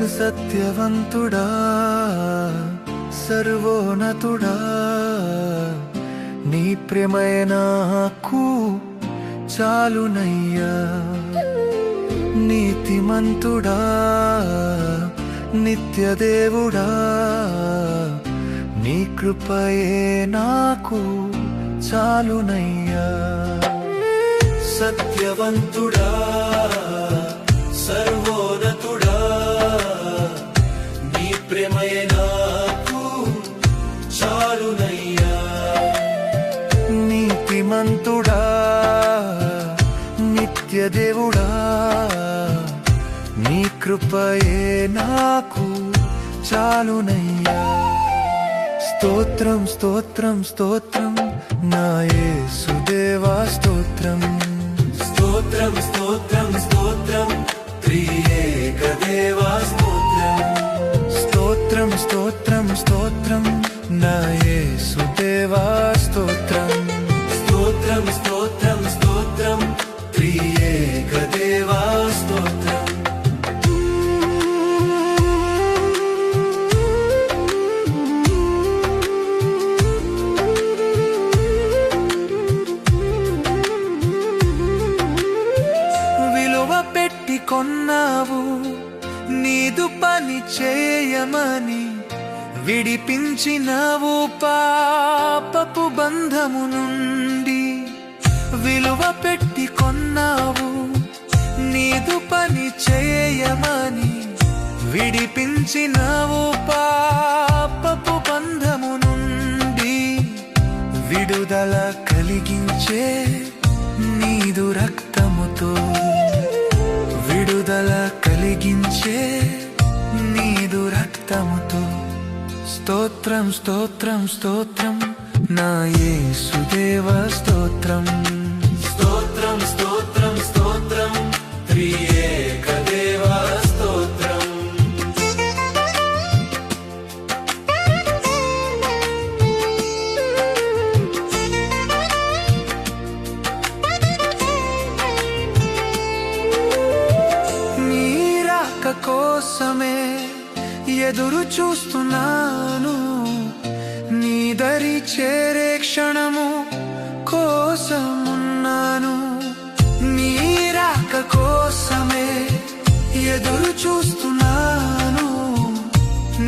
సత్యవంతుడా సర్వోన్నతుడా నీ ప్రేమే నాకు చాలునయ్యా నీతిమంతుడా నిత్యదేవుడా నీ కృపయే నాకు చాలునయ్యా సత్యవంతుడా సర్వోన్నతుడా నీ ప్రేమయే నాకు చాలునయ్యా నీతిమంతుడా నిత్యదేవుడా నీ కృపయే నాకు చాలునయ్యా స్తోత్రం స్తోత్రం స్తోత్రం నా యేసుదేవా స్తోత్రం స్తోత్రం స్తోత్రం స్తోత్రం త్రియేక దేవా స్తోత్రం స్తోత్రం స్తోత్రం స్తోత్రం నా యేసుదేవా స్తోత్రం స్తోత్రం స్తోత్రం స్తోత్రం త్రియేక దేవా స్తోత్రం కొన్నావు నీదు పని చేయమని విడిపించినవు పాపపు బంధము నుండి విలువ పెట్టి కొన్నావు నీదు పని చేయమని విడిపించినవు పాపపు బంధము నుండి విడుదల కలిగించే నీదు రక్తముతో విడుదల కలిగించే నీదు రక్తముతో స్తోత్రం స్తోత్రం స్తోత్రం నా యేసుదేవా స్తోత్రం స్తోత్రం స్తోత్రం స్తోత్రం త్రియేక దేవా స్తోత్రం కోసమే ఎదురు చూస్తున్నాను నీ దరి చేరే క్షణము కోసమున్నాను నీ రాక కోసమే ఎదురు చూస్తున్నాను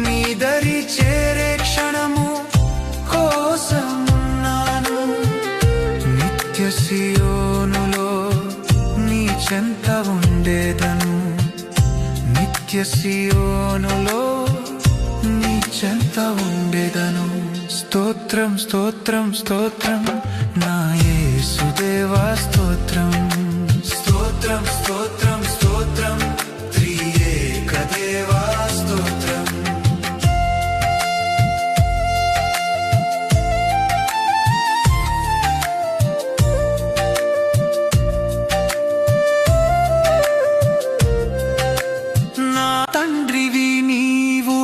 నీ దరి చేరే క్షణము కోసమున్నాను నిత్య సియోనులో నీ చెంత ఉండేదను నిత్య సియోనులో నీ చెంత ఉండేదను స్తోత్రం స్తోత్రం స్తోత్రం నా యేసుదేవా స్తోత్రం స్తోత్రం స్తోత్రం స్తోత్రం త్రియేక దేవా స్తోత్రం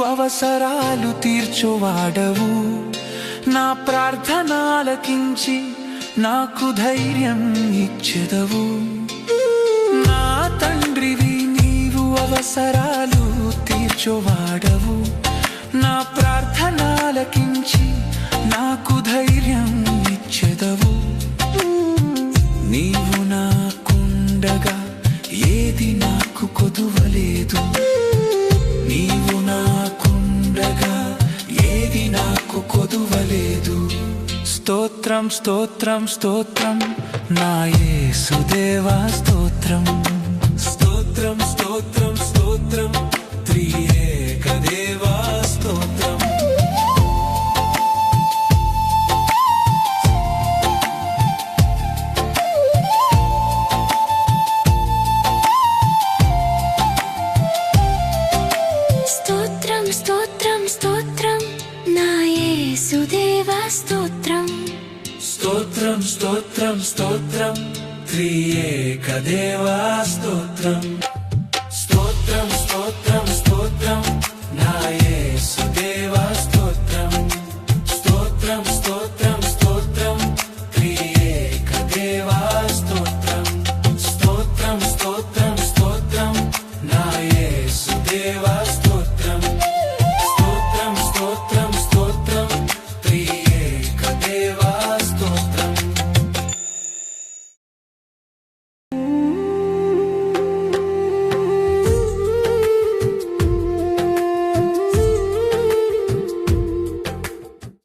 అవసరాలు తీర్చువాడవు నా ప్రార్థనాలకించి నాకు ధైర్యం ఇచ్చెదవు నా తండ్రివి నీవు అవసరాలు తీర్చువాడవు నా ప్రార్థనాలకించి నాకు ధైర్యం ఇచ్చెదవు నీవు నాకుండగా ఏది నాకు కొదువలేదు నీవు నాకుండగా ఏది నాకు కొదువలేదు స్తోత్రం స్తోత్రం స్తోత్రం నా యేసుదేవా స్తోత్రం స్తోత్రం స్తోత్రం స్తోత్రం త్రియేక దేవా స్తోత్రం స్తోత్రం స్తోత్రం నా యేసుదేవా స్తోత్రం స్తోత్రం స్తోత్రం స్తోత్రం త్రియేక దేవా స్తోత్రం స్తోత్రం స్తోత్రం